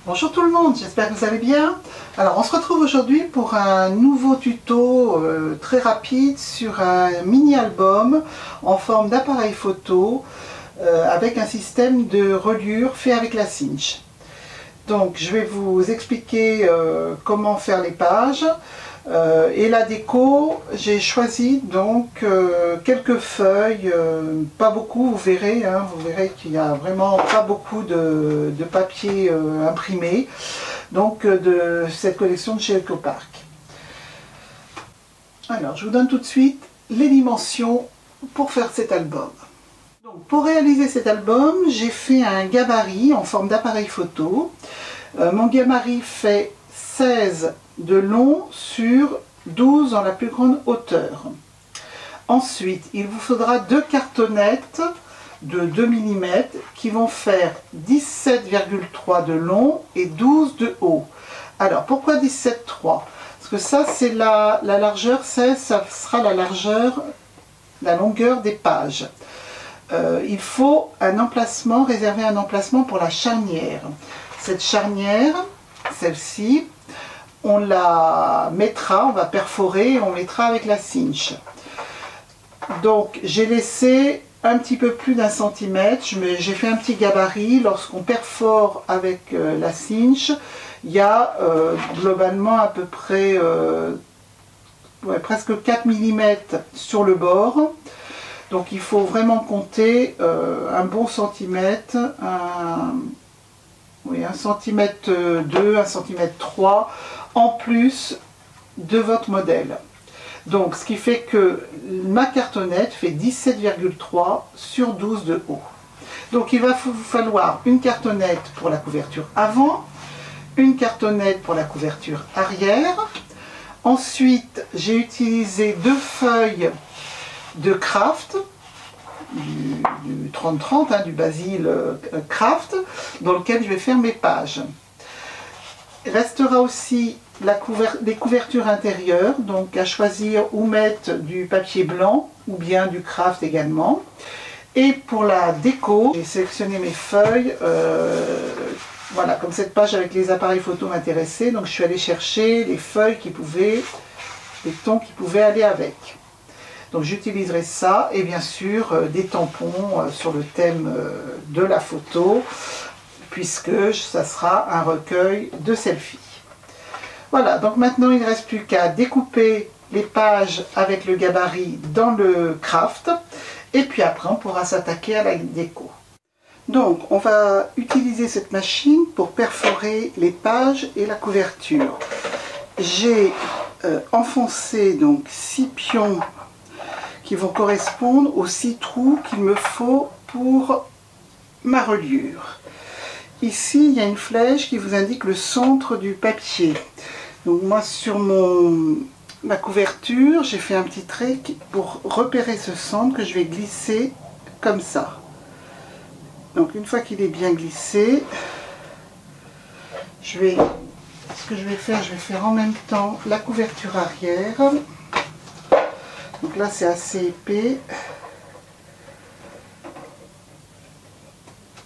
Bonjour tout le monde, j'espère que vous allez bien. Alors on se retrouve aujourd'hui pour un nouveau tuto très rapide sur un mini-album en forme d'appareil photo avec un système de reliure fait avec la cinch. Donc je vais vous expliquer comment faire les pages. Et la déco, j'ai choisi donc quelques feuilles, pas beaucoup, vous verrez qu'il n'y a vraiment pas beaucoup de papier imprimé, donc de cette collection de chez Ecopark. Alors je vous donne tout de suite les dimensions pour faire cet album. Donc, pour réaliser cet album, j'ai fait un gabarit en forme d'appareil photo. Mon gabarit fait 16 de long sur 12 dans la plus grande hauteur. Ensuite, il vous faudra deux cartonnettes de 2 mm qui vont faire 17,3 de long et 12 de haut. Alors, pourquoi 17,3? Parce que ça, c'est la largeur, ça sera la largeur, la longueur des pages. Il faut un emplacement, réserver un emplacement pour la charnière. Cette charnière, celle-ci, on la mettra, on va perforer, on mettra avec la cinch. Donc j'ai laissé un petit peu plus d'1 centimètre, j'ai fait un petit gabarit. Lorsqu'on perfore avec la cinch, il y a globalement à peu près presque 4 mm sur le bord. Donc il faut vraiment compter un bon centimètre, un centimètre 2, 1 centimètre 3 en plus de votre modèle. Donc ce qui fait que ma cartonnette fait 17,3 sur 12 de haut. Donc il va vous falloir une cartonnette pour la couverture avant, une cartonnette pour la couverture arrière. Ensuite j'ai utilisé 2 feuilles de craft, du 30-30, du basil craft, dans lequel je vais faire mes pages. Il restera aussi les couvertures intérieures, donc à choisir ou mettre du papier blanc ou bien du craft également. Et pour la déco, j'ai sélectionné mes feuilles, voilà, comme cette page avec les appareils photo m'intéressait, donc je suis allée chercher les feuilles qui pouvaient, les tons qui pouvaient aller avec. Donc j'utiliserai ça et bien sûr des tampons sur le thème de la photo, puisque ça sera un recueil de selfies. Voilà, donc maintenant il ne reste plus qu'à découper les pages avec le gabarit dans le craft, et puis après on pourra s'attaquer à la déco. Donc on va utiliser cette machine pour perforer les pages et la couverture. J'ai enfoncé donc 6 pions qui vont correspondre aux 6 trous qu'il me faut pour ma reliure. Ici, il y a une flèche qui vous indique le centre du papier. Donc moi, sur ma couverture, j'ai fait un petit trait pour repérer ce centre que je vais glisser comme ça. Donc une fois qu'il est bien glissé, ce que je vais faire en même temps la couverture arrière. Donc là c'est assez épais.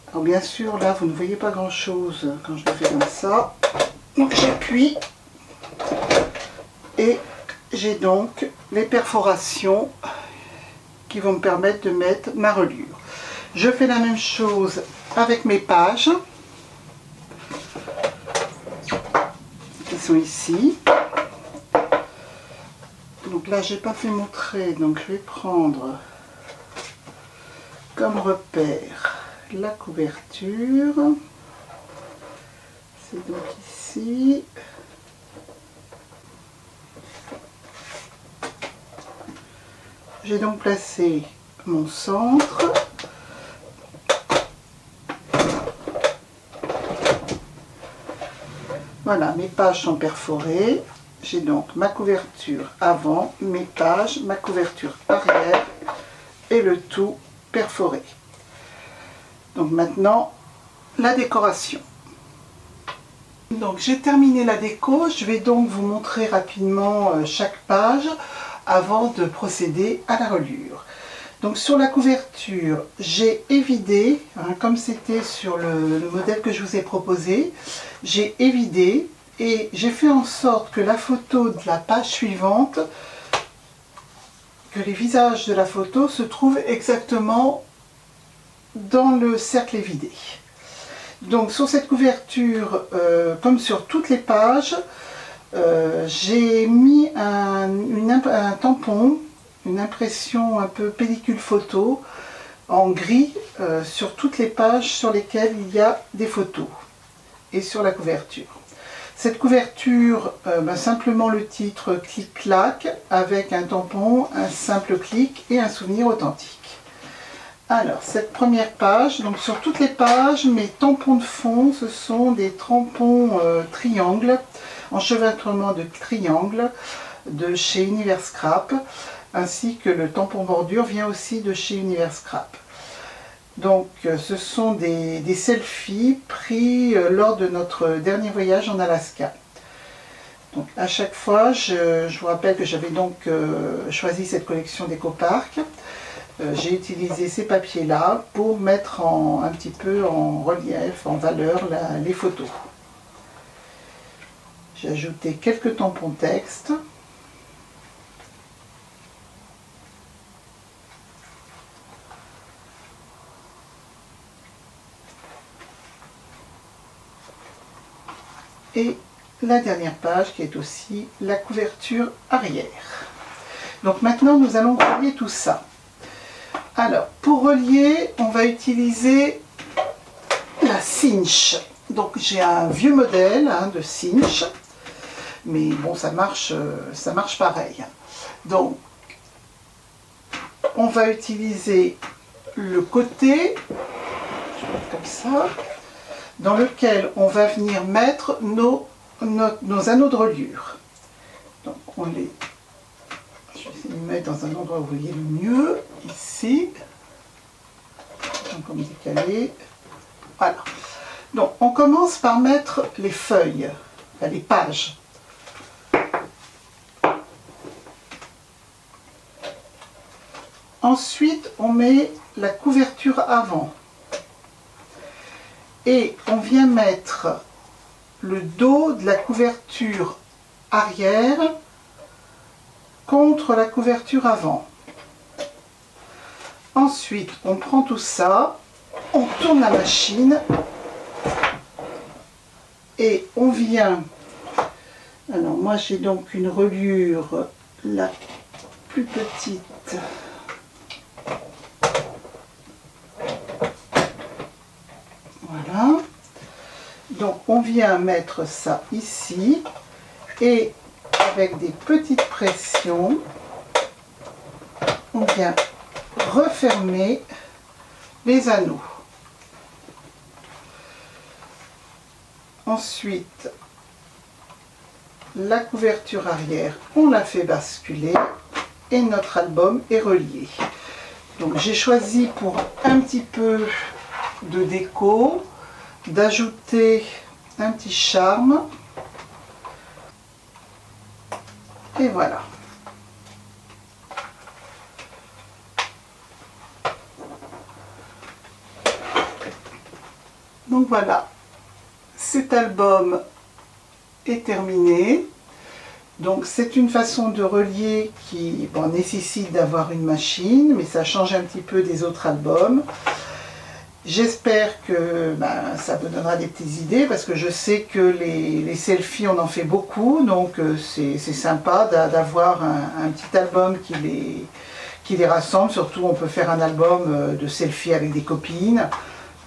Alors bien sûr là vous ne voyez pas grand chose quand je le fais comme ça. Donc j'appuie et j'ai donc les perforations qui vont me permettre de mettre ma reliure. Je fais la même chose avec mes pages qui sont ici. Donc là, j'ai pas fait mon trait, donc je vais prendre comme repère la couverture. C'est donc ici. J'ai donc placé mon centre. Voilà, mes pages sont perforées. J'ai donc ma couverture avant, mes pages, ma couverture arrière et le tout perforé. Donc maintenant, la décoration. Donc j'ai terminé la déco, je vais donc vous montrer rapidement chaque page avant de procéder à la reliure. Donc sur la couverture, j'ai évidé, hein, comme c'était sur le modèle que je vous ai proposé, j'ai évidé et j'ai fait en sorte que la photo de la page suivante, que les visages de la photo se trouvent exactement dans le cercle évidé. Donc sur cette couverture, comme sur toutes les pages, j'ai mis un tampon, une impression un peu pellicule photo en gris sur toutes les pages sur lesquelles il y a des photos et sur la couverture. Cette couverture, simplement le titre clic-clac avec un tampon, un simple clic et un souvenir authentique. Alors cette première page, donc sur toutes les pages, mes tampons de fond, ce sont des tampons triangles, enchevêtrement de triangles de chez Univers Scrap, ainsi que le tampon bordure vient aussi de chez Univers Scrap. Donc ce sont des selfies pris lors de notre dernier voyage en Alaska. Donc à chaque fois, je vous rappelle que j'avais donc choisi cette collection d'EcoPark. J'ai utilisé ces papiers-là pour mettre un petit peu en relief, en valeur les photos. J'ai ajouté quelques tampons texte. Et la dernière page qui est aussi la couverture arrière. Donc maintenant nous allons relier tout ça. Alors pour relier, on va utiliser la cinch. Donc j'ai un vieux modèle de cinch, mais bon ça marche pareil. Donc on va utiliser le côté, je vais mettre comme ça, dans lequel on va venir mettre nos anneaux de reliure. Donc je vais essayer de les mettre dans un endroit où vous voyez le mieux, ici, comme décalé, voilà. Donc on commence par mettre les feuilles, enfin, les pages. Ensuite on met la couverture avant. Et on vient mettre le dos de la couverture arrière contre la couverture avant. Ensuite, on prend tout ça, on tourne la machine et on vient... Alors moi j'ai donc une reliure la plus petite. Voilà, donc on vient mettre ça ici et avec des petites pressions, on vient refermer les anneaux. Ensuite, la couverture arrière, on la fait basculer et notre album est relié. Donc j'ai choisi pour un petit peu de déco, d'ajouter un petit charme et voilà. Donc voilà, cet album est terminé. Donc c'est une façon de relier qui nécessite d'avoir une machine, mais ça change un petit peu des autres albums. J'espère que ça vous donnera des petites idées parce que je sais que les selfies on en fait beaucoup, donc c'est sympa d'avoir un petit album qui les rassemble. Surtout on peut faire un album de selfies avec des copines,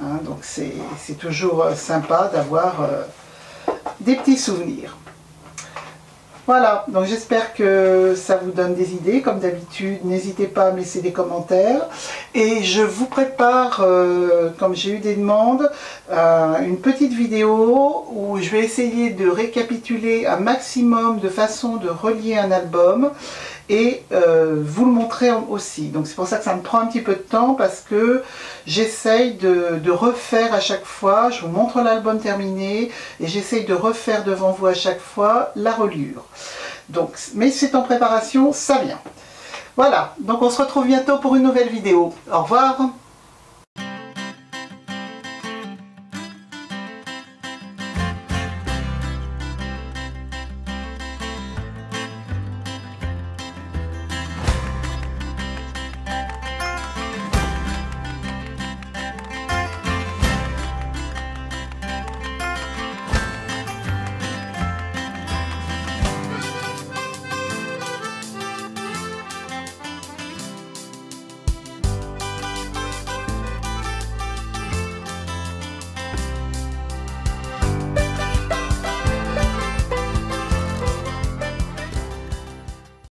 hein, donc c'est toujours sympa d'avoir des petits souvenirs. Voilà, donc j'espère que ça vous donne des idées. Comme d'habitude, n'hésitez pas à me laisser des commentaires. Et je vous prépare, comme j'ai eu des demandes, une petite vidéo où je vais essayer de récapituler un maximum de façons de relier un album et vous le montrer aussi. Donc c'est pour ça que ça me prend un petit peu de temps parce que j'essaye de refaire à chaque fois. Je vous montre l'album terminé et j'essaye de refaire devant vous à chaque fois la reliure. Donc, mais c'est en préparation, ça vient. Voilà, donc on se retrouve bientôt pour une nouvelle vidéo. Au revoir.